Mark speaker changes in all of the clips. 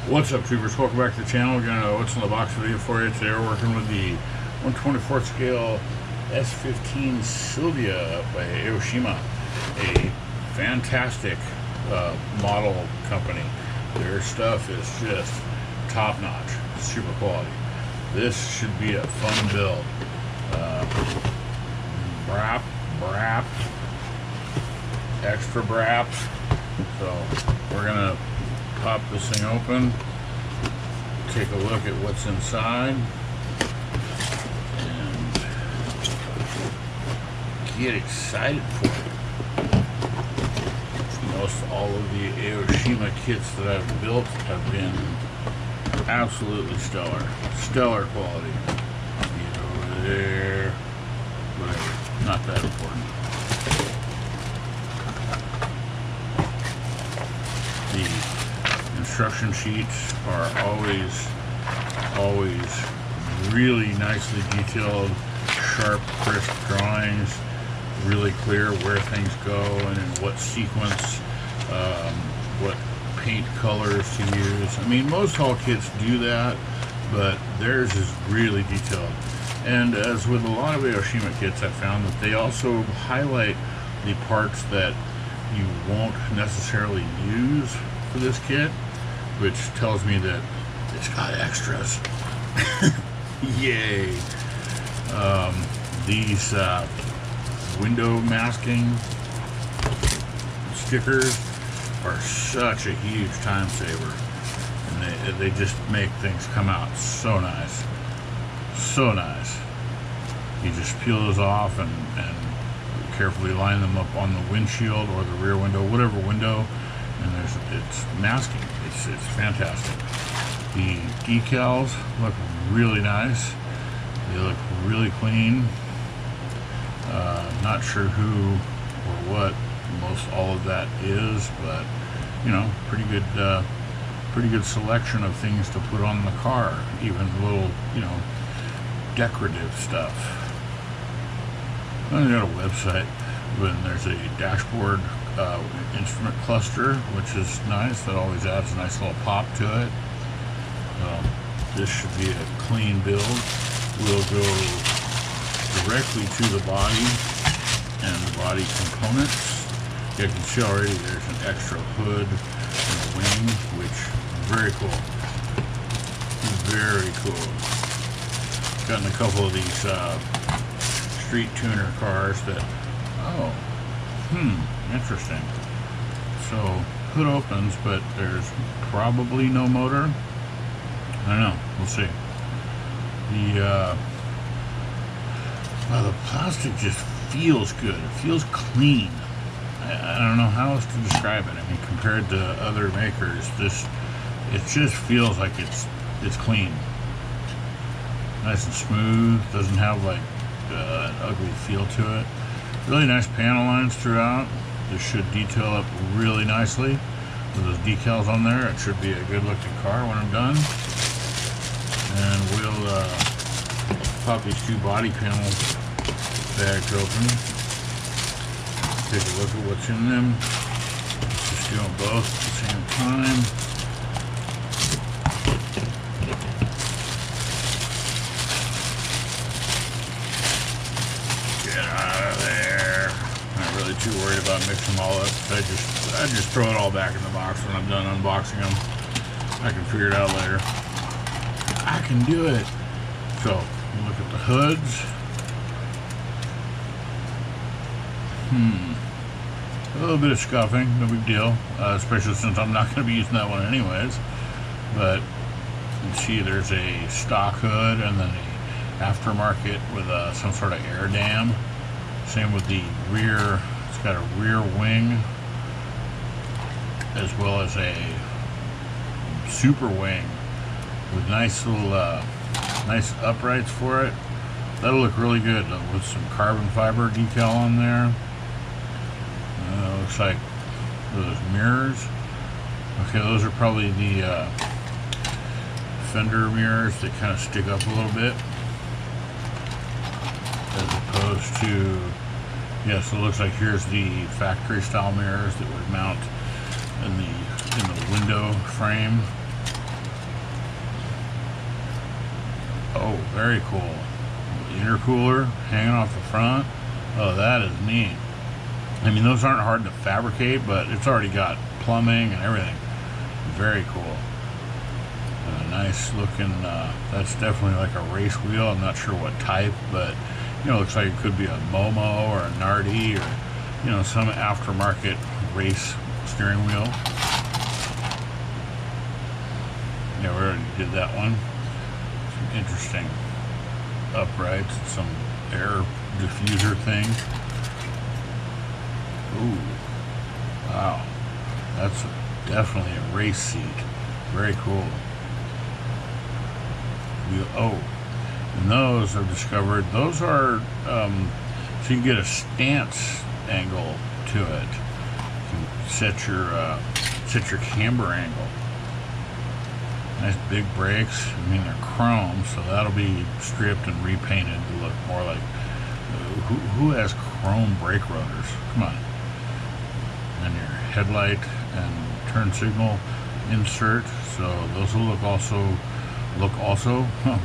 Speaker 1: What's up, tubers? Welcome back to the channel. We're gonna what's in the box video for you today. We're working with the 1/24th scale S15 Sylvia by AOSHIMA, a fantastic model company. Their stuff is just top notch, super quality. This should be a fun build. Brap, extra braps. So we're gonna pop this thing open, take a look at what's inside, and get excited for it. Most all of the AOSHIMA kits that I've built have been absolutely stellar quality. Get over there, whatever, not that important. The instruction sheets are always really nicely detailed, sharp, crisp drawings, really clear where things go and in what sequence, what paint colors to use. I mean, most all kits do that, but theirs is really detailed. And as with a lot of AOSHIMA kits, I found that they also highlight the parts that you won't necessarily use for this kit, which tells me that it's got extras. Yay! These window masking stickers are such a huge time saver, and they just make things come out so nice. You just peel those off and carefully line them up on the windshield or the rear window, whatever window, and it's masking. It's fantastic. The decals look really nice. They look really clean. Not sure who or what all of that is, but you know, pretty good selection of things to put on the car. Even little, you know, decorative stuff. I got a website, but there's a dashboard instrument cluster, which is nice. That always adds a nice little pop to it. This should be a clean build. We'll go directly to the body and the body components. You can see already there's an extra hood and a wing, which is very cool. Very cool. Gotten a couple of these street tuner cars that, interesting. So hood opens, but there's probably no motor. I don't know, we'll see. The plastic just feels good. It feels clean. I don't know how else to describe it. I mean, compared to other makers, it just feels like it's clean. Nice and smooth. Doesn't have like an ugly feel to it. Really nice panel lines throughout. This should detail up really nicely with those decals on there. It should be a good looking car when I'm done. And we'll pop these two body panel bags open. Take a look at what's in them. Just do them both at the same time. Get out of there. Not really too worried about mixing them all up. I just throw it all back in the box when I'm done unboxing them. I can figure it out later. I can do it. So, look at the hoods. A little bit of scuffing, no big deal, especially since I'm not going to be using that one anyways. But you can see there's a stock hood and then a aftermarket with some sort of air dam. Same with the rear. It's got a rear wing as well as a super wing with nice little nice uprights for it. That'll look really good with some carbon fiber decal on there. Looks like those mirrors. Okay, those are probably the fender mirrors that kind of stick up a little bit, as opposed to, yes, it looks like here's the factory style mirrors that would mount in the window frame. Oh, very cool. Intercooler hanging off the front. Oh, that is neat. I mean, those aren't hard to fabricate, but it's already got plumbing and everything. Very cool. Nice looking, that's definitely like a race wheel. I'm not sure what type, but you know, looks like it could be a Momo or a Nardi or, you know, some aftermarket race steering wheel. Yeah, we already did that one. Some interesting uprights, some air diffuser thing. Ooh, wow, that's definitely a race seat. Very cool. Oh, and those I've discovered, those are so you can get a stance angle to it. You can set your camber angle. Nice big brakes. I mean, they're chrome, so that'll be stripped and repainted to look more like who has chrome brake rotors? Come on. And your headlight and turn signal insert. So those will look also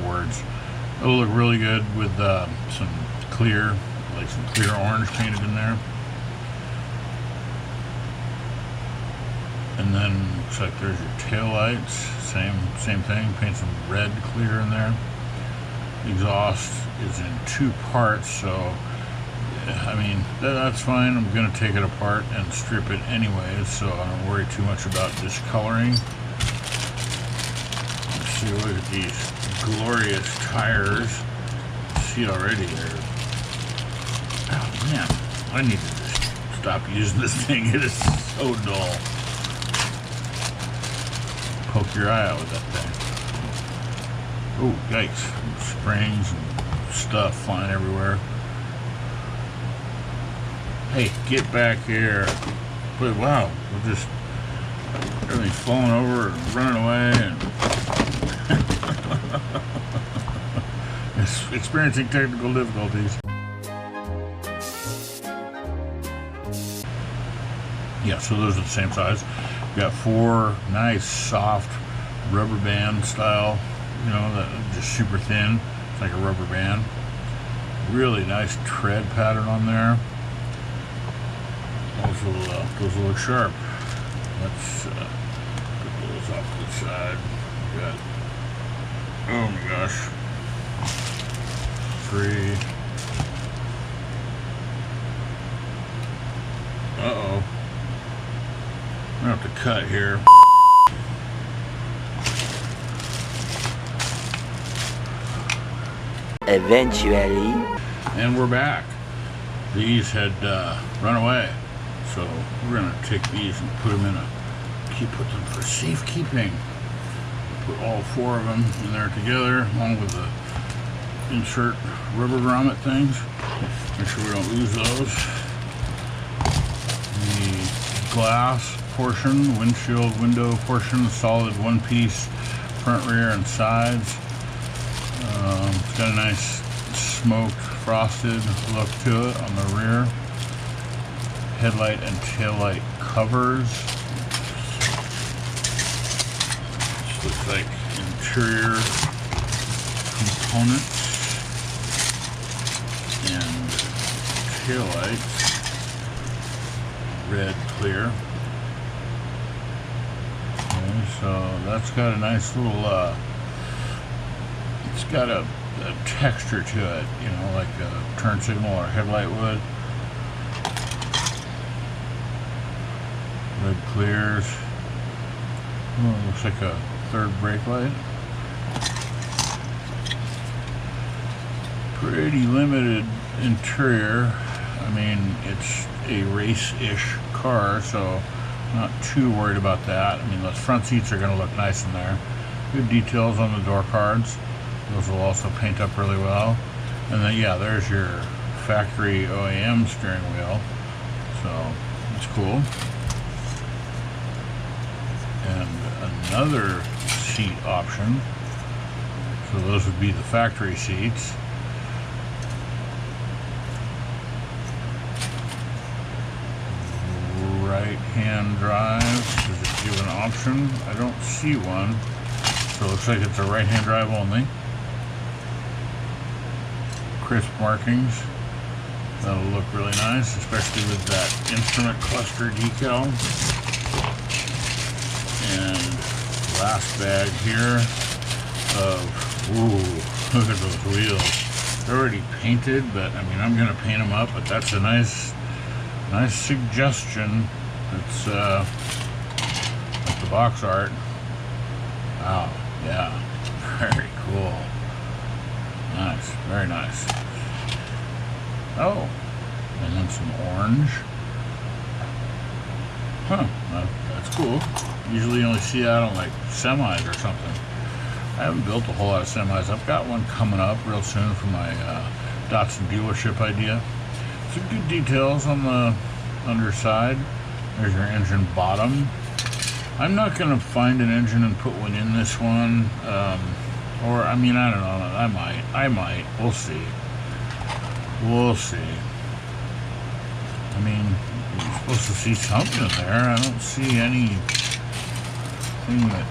Speaker 1: words. It'll look really good with some clear orange painted in there. And then looks like there's your tail lights. Same thing. Paint some red clear in there. Exhaust is in two parts, so I mean that's fine. I'm gonna take it apart and strip it anyways, so I don't worry too much about discoloring. Let's see, look at these glorious tires. See already there. Oh man, I need to just stop using this thing. It is so dull. Poke your eye out with that thing. Oh, yikes. Springs and stuff flying everywhere. Hey, get back here. But wow, we're just everything's falling over and running away and it's experiencing technical difficulties. Yeah, so those are the same size. Got four nice soft rubber band style, you know, that just super thin. It's like a rubber band. Really nice tread pattern on there. Those will look sharp. Let's put those off to the side. We got, oh my gosh, 3. Uh-oh. I'm gonna have to cut here.
Speaker 2: Eventually.
Speaker 1: And we're back. These had run away. So we're gonna take these and put them put them for safekeeping. Put all 4 of them in there together, along with the insert rubber grommet things. Make sure we don't lose those. The glass portion, windshield window portion, solid one-piece front, rear, and sides. It's got a nice smoked, frosted look to it on the rear. Headlight and taillight covers. This looks like interior components and taillights. Red clear. Okay, so that's got a nice little it's got a texture to it, you know, like a turn signal or headlight would. Red clears. Oh, looks like a third brake light. Pretty limited interior. I mean, it's a race-ish car, so not too worried about that. I mean, those front seats are going to look nice in there. Good details on the door cards. Those will also paint up really well. And then, yeah, there's your factory OEM steering wheel. So, it's cool. And another seat option. So those would be the factory seats. Right-hand drive. Does it give an option? I don't see one. So it looks like it's a right-hand drive only. crisp markings. That'll look really nice, especially with that instrument cluster decal. And last bag here of, ooh, look at those wheels. They're already painted, but I mean, I'm gonna paint them up, but that's a nice suggestion. It's like the box art. Wow, yeah, very cool. Nice, very nice. Oh, and then some orange. Huh, that's cool. Usually you only see that on like semis or something. I haven't built a whole lot of semis. I've got one coming up real soon for my Datsun dealership idea. Some good details on the underside. There's your engine bottom. I'm not going to find an engine and put one in this one. Or, I mean, I don't know. I might. We'll see. We'll see. I mean, you're supposed to see something there. I don't see anything that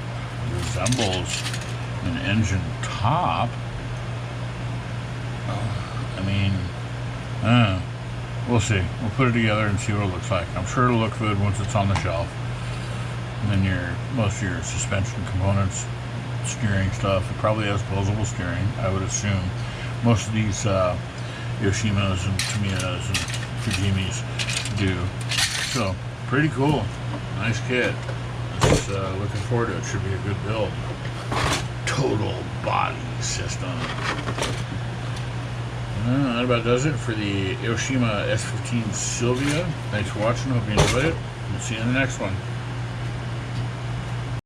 Speaker 1: resembles an engine top. I mean, we'll see. We'll put it together and see what it looks like. I'm sure it'll look good once it's on the shelf. And then most of your suspension components, steering stuff, it probably has posable steering, I would assume. Most of these Yoshimas and Tamiya's and Fujimis do. So, pretty cool. Nice kit. Just looking forward to it. Should be a good build. Total body system. That about does it for the AOSHIMA S15 Sylvia. Thanks for watching. Hope you enjoyed it. We'll see you in the next one.